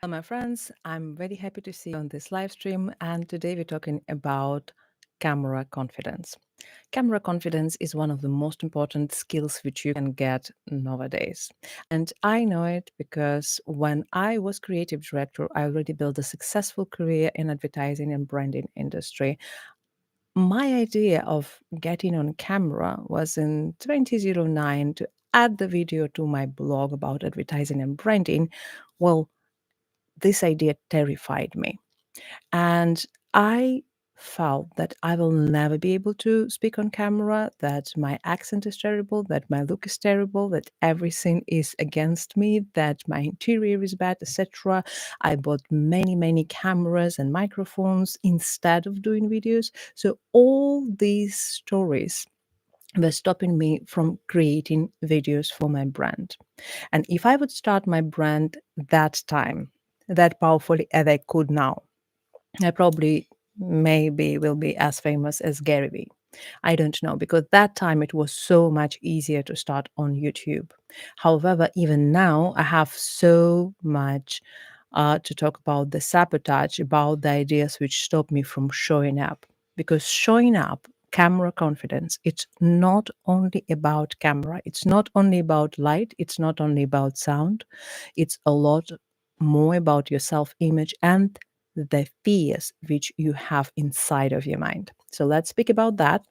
Hello, my friends. I'm very happy to see you on this live stream. And today we're talking about camera confidence. Camera confidence is one of the most important skills which you can get nowadays. And I know it because when I was creative director, I already built a successful career in advertising and branding industry. My idea of getting on camera was in 2009 to add the video to my blog about advertising and branding. Well, this idea terrified me. And I felt that I will never be able to speak on camera, that my accent is terrible, that my look is terrible, that everything is against me, that my interior is bad, etc. I bought many, many cameras and microphones instead of doing videos. So all these stories were stopping me from creating videos for my brand. And if I would start my brand that time, that powerfully as I could now, I probably maybe will be as famous as Gary Vee. I don't know because that time it was so much easier to start on YouTube. However, even now I have so much to talk about the sabotage, about the ideas which stop me from showing up. Because showing up, camera confidence, it's not only about camera, it's not only about light, it's not only about sound, it's a lot more about your self image and the fears which you have inside of your mind. So let's speak about that.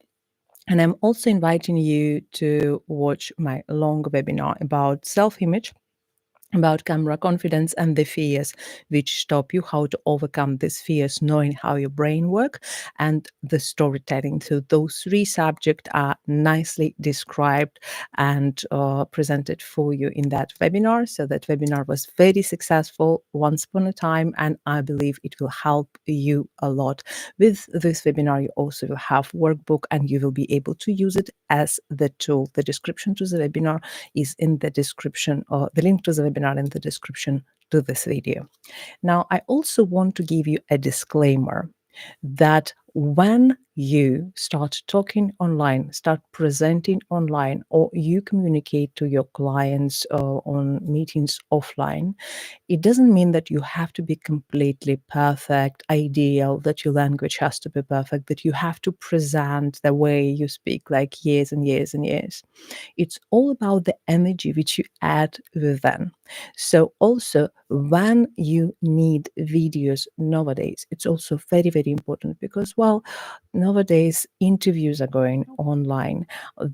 And I'm also inviting you to watch my long webinar about self image, about camera confidence and the fears which stop you, how to overcome these fears, knowing how your brain work, and the storytelling. So those three subjects are nicely described and presented for you in that webinar. So that webinar was very successful once upon a time, and I believe it will help you a lot. With this webinar, you also will have workbook and you will be able to use it as the tool. The description to the webinar is in the description, or the link to the webinar in the description to this video. Now, I also want to give you a disclaimer that when you start talking online, start presenting online, or you communicate to your clients on meetings offline, it doesn't mean that you have to be completely perfect, ideal, that your language has to be perfect, that you have to present the way you speak like years and years and years. It's all about the energy which you add within. So also when you need videos nowadays, it's also very, very important because, well, nowadays interviews are going online,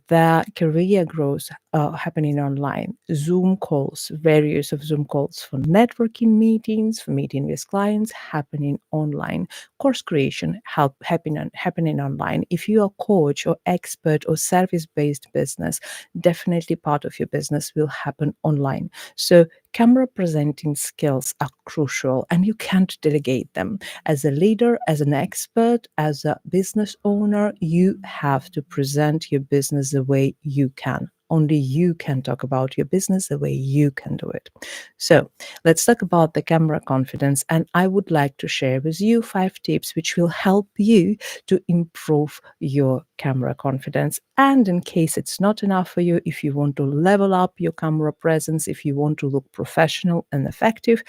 the career growth happening online, Zoom calls, various of Zoom calls for networking meetings, for meeting with clients happening online, course creation happening online. If you are coach or expert or service-based business, definitely part of your business will happen online. So camera presenting skills are crucial and you can't delegate them. As a leader, as an expert, as a business owner, you have to present your business the way you can. Only you can talk about your business the way you can do it. So let's talk about the camera confidence. And I would like to share with you 5 tips which will help you to improve your camera confidence. And in case it's not enough for you, if you want to level up your camera presence, if you want to look professional and effective,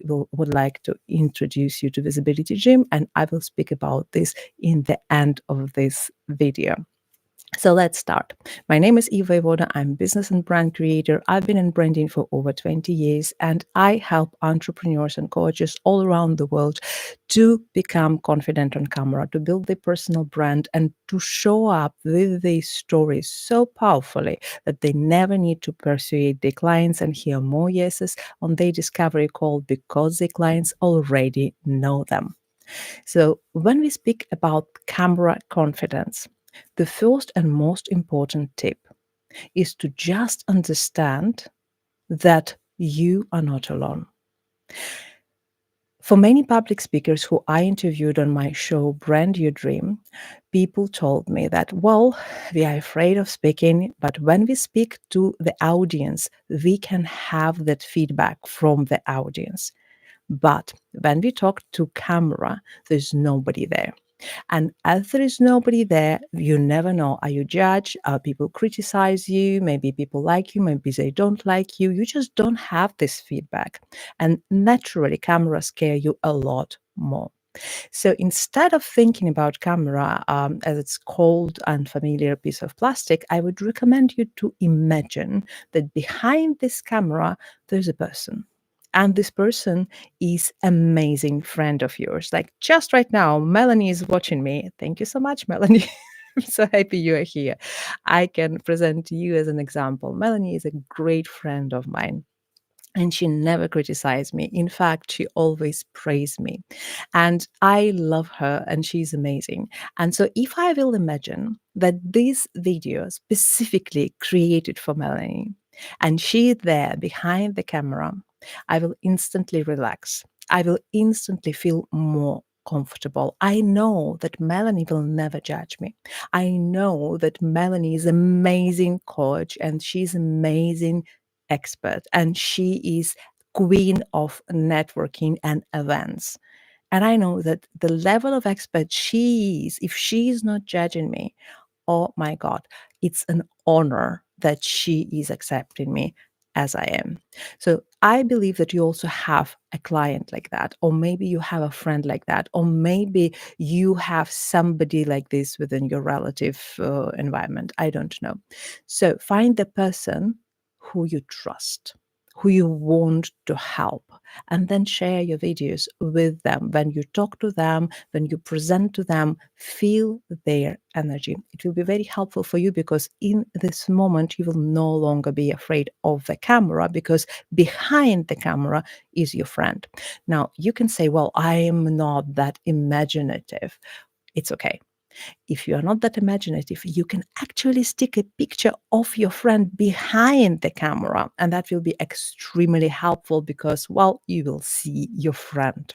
would like to introduce you to Visibility Gym, and I will speak about this in the end of this video. So let's start. My name is Eva Voda. I'm business and brand creator. I've been in branding for over 20 years, and I help entrepreneurs and coaches all around the world to become confident on camera, to build their personal brand, and to show up with these stories so powerfully that they never need to persuade their clients and hear more yeses on their discovery call because their clients already know them. So, when we speak about camera confidence, the first and most important tip is to just understand that you are not alone. For many public speakers who I interviewed on my show, Brand Your Dream, people told me that, well, we are afraid of speaking, but when we speak to the audience, we can have that feedback from the audience. But when we talk to camera, there's nobody there. And as there is nobody there, you never know. Are you judged? Are people criticize you? Maybe people like you, maybe they don't like you. You just don't have this feedback. And naturally, cameras scare you a lot more. So instead of thinking about camera as its cold, unfamiliar piece of plastic, I would recommend you to imagine that behind this camera, there's a person. And this person is amazing friend of yours. Like just right now, Melanie is watching me. Thank you so much, Melanie. I'm so happy you are here. I can present you as an example. Melanie is a great friend of mine. And she never criticized me. In fact, she always praised me. And I love her and she's amazing. And so if I will imagine that this video specifically created for Melanie and she there behind the camera, I will instantly relax. I will instantly feel more comfortable. I know that Melanie will never judge me. I know that Melanie is amazing coach and she's amazing expert and she is queen of networking and events. And I know that the level of expert she is, if she is not judging me, oh my God, it's an honor that she is accepting me as I am. So I believe that you also have a client like that, or maybe you have a friend like that, or maybe you have somebody like this within your relative environment. I don't know. So find the person who you trust, who you want to help, and then share your videos with them. When you talk to them, when you present to them, feel their energy. It will be very helpful for you because in this moment, you will no longer be afraid of the camera because behind the camera is your friend. Now, you can say, well, I am not that imaginative. It's okay. If you are not that imaginative, you can actually stick a picture of your friend behind the camera. And that will be extremely helpful because, well, you will see your friend.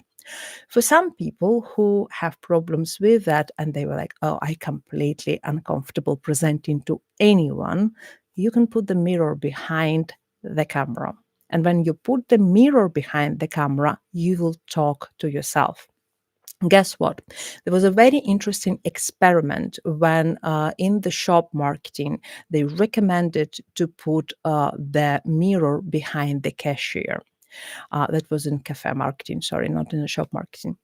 For some people who have problems with that and they were like, oh, I completely uncomfortable presenting to anyone, you can put the mirror behind the camera. And when you put the mirror behind the camera, you will talk to yourself. Guess what? There was a very interesting experiment when in the shop marketing, they recommended to put the mirror behind the cashier. That was in cafe marketing, sorry, not in the shop marketing.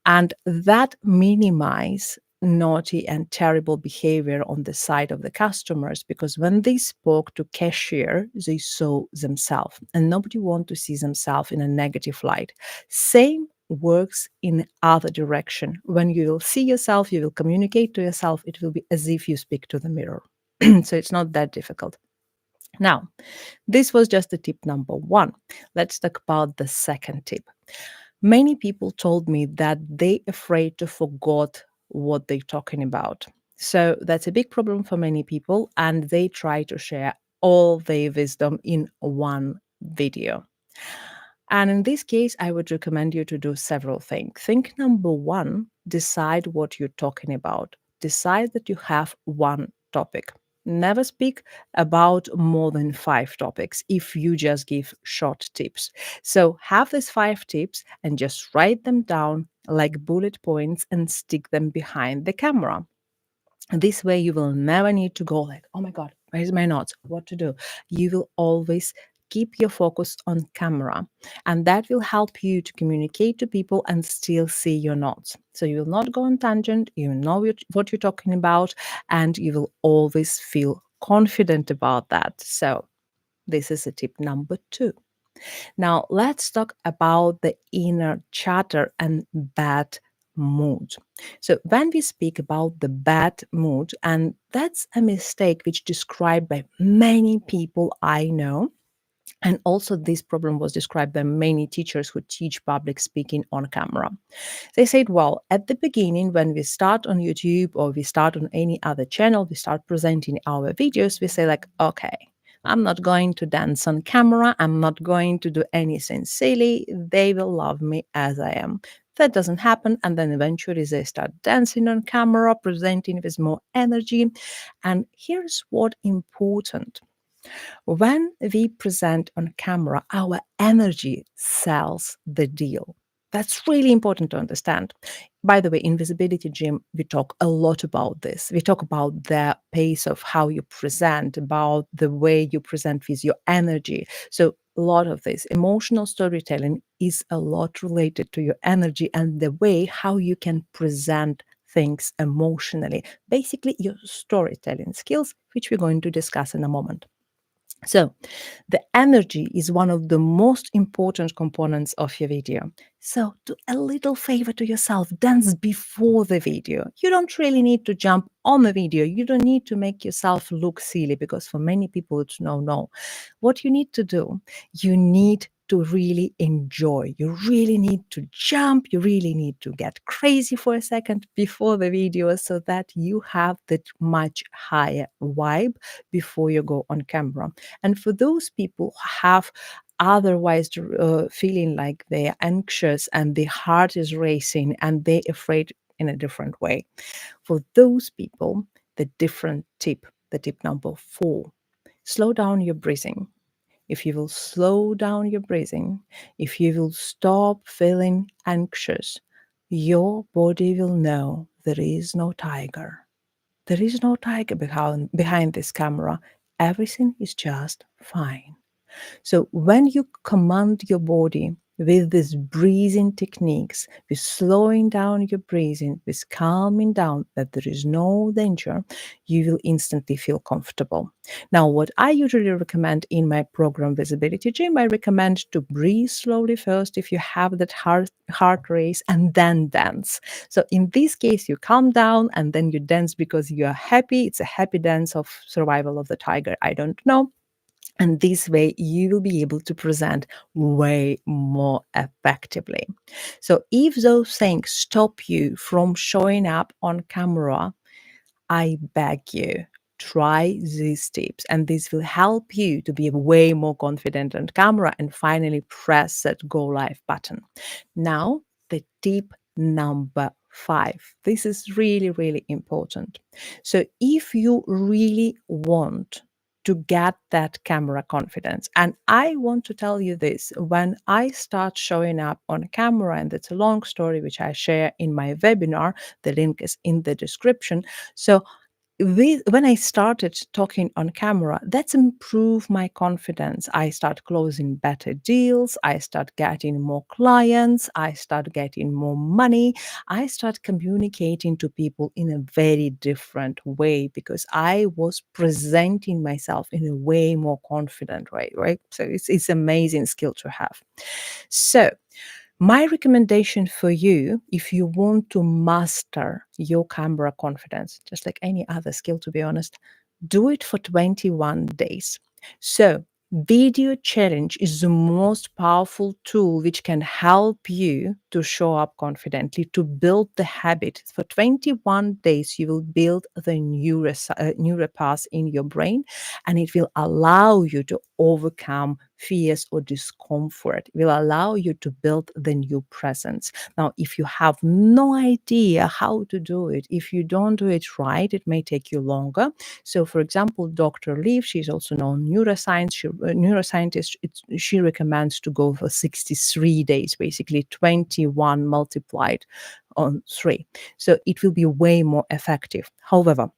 And that minimize naughty and terrible behavior on the side of the customers because when they spoke to cashier, they saw themselves and nobody want to see themselves in a negative light. Same works in other direction. When you will see yourself, you will communicate to yourself, it will be as if you speak to the mirror. So it's not that difficult. Now, this was just the tip number one. Let's talk about the second tip. Many people told me that they afraid to forgot what they're talking about. So that's a big problem for many people, and they try to share all their wisdom in one video. And in this case, I would recommend you to do several things. Think number one, decide what you're talking about. Decide that you have one topic. Never speak about more than 5 topics if you just give short tips. So have these 5 tips and just write them down like bullet points and stick them behind the camera. This way, you will never need to go like, oh my God, where's my notes? What to do? You will always keep your focus on camera. And that will help you to communicate to people and still see your notes. So you will not go on tangent, you know what you're talking about, and you will always feel confident about that. So this is a tip number 2. Now, let's talk about the inner chatter and bad mood. So, when we speak about the bad mood, and that's a mistake which described by many people I know. And also, this problem was described by many teachers who teach public speaking on camera. They said, well, at the beginning, when we start on YouTube or we start on any other channel, we start presenting our videos, we say, like, okay, I'm not going to dance on camera. I'm not going to do anything silly. They will love me as I am. That doesn't happen. And then eventually they start dancing on camera, presenting with more energy. And here's what important. When we present on camera, our energy sells the deal. That's really important to understand. By the way, in Visibility Gym, we talk a lot about this. We talk about the pace of how you present, about the way you present with your energy. So, a lot of this emotional storytelling is a lot related to your energy and the way how you can present things emotionally. Basically, your storytelling skills, which we're going to discuss in a moment. So, the energy is one of the most important components of your video. So, do a little favor to yourself, dance before the video. You don't really need to jump on the video. You don't need to make yourself look silly because for many people it's no, no. What you need to do, you need to really enjoy. You really need to jump. You really need to get crazy for a second before the video so that you have that much higher vibe before you go on camera. And for those people who have otherwise feeling like they're anxious and the heart is racing and they're afraid in a different way, for those people, the tip number 4, slow down your breathing. If you will slow down your breathing, if you will stop feeling anxious, your body will know there is no tiger. There is no tiger behind this camera. Everything is just fine. So when you command your body with these breathing techniques, with slowing down your breathing, with calming down that there is no danger, you will instantly feel comfortable. Now, what I usually recommend in my program Visibility Gym, I recommend to breathe slowly first if you have that heart race and then dance. So in this case, you calm down and then you dance because you are happy. It's a happy dance of survival of the tiger. I don't know, and this way, you will be able to present way more effectively. So, if those things stop you from showing up on camera, I beg you, try these tips, and this will help you to be way more confident on camera and finally press that go live button. Now, the tip number 5. This is really, really important. So, if you really want to get that camera confidence, and I want to tell you this, when I start showing up on camera, and it's a long story which I share in my webinar, the link is in the description. So when I started talking on camera, that's improved my confidence. I start closing better deals. I start getting more clients. I start getting more money. I start communicating to people in a very different way because I was presenting myself in a way more confident way, right? So it's amazing skill to have. So my recommendation for you, if you want to master your camera confidence, just like any other skill, to be honest, do it for 21 days. So, video challenge is the most powerful tool which can help you to show up confidently, to build the habit. For 21 days, you will build the neural path in your brain, and it will allow you to overcome fears or discomfort. It will allow you to build the new presence. Now, if you have no idea how to do it, if you don't do it right, it may take you longer. So, for example, Dr. Leaf, she's also known neuroscientist. She recommends to go for 63 days, basically 21 multiplied on 3. So it will be way more effective. However,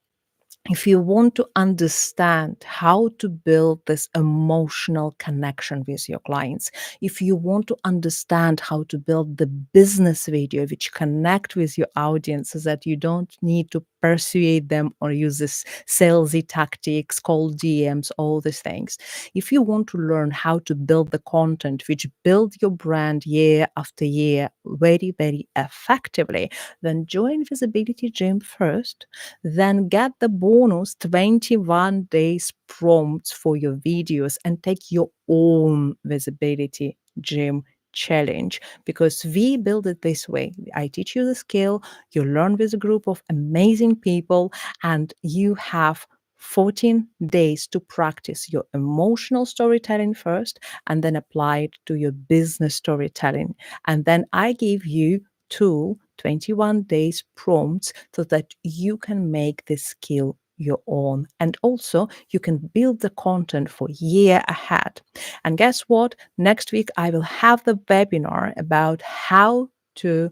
if you want to understand how to build this emotional connection with your clients, if you want to understand how to build the business video which connect with your audience so that you don't need to persuade them or use this salesy tactics, cold DMs, all these things. If you want to learn how to build the content which build your brand year after year very, very effectively, then join Visibility Gym first, then get the bonus 21 days prompts for your videos and take your own Visibility Gym challenge, because we build it this way. I teach you the skill, you learn with a group of amazing people, and you have 14 days to practice your emotional storytelling first and then apply it to your business storytelling. And then I give you 21 days prompts so that you can make this skill your own. And also, you can build the content for year ahead. And guess what? Next week, I will have the webinar about how to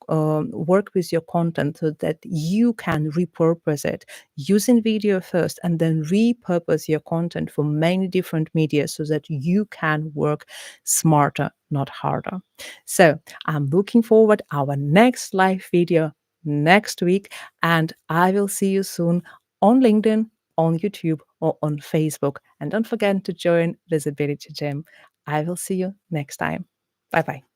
work with your content so that you can repurpose it using video first and then repurpose your content for many different media so that you can work smarter, not harder. So I'm looking forward our next live video next week, and I will see you soon on LinkedIn, on YouTube, or on Facebook. And don't forget to join Visibility Gym. I will see you next time. Bye bye.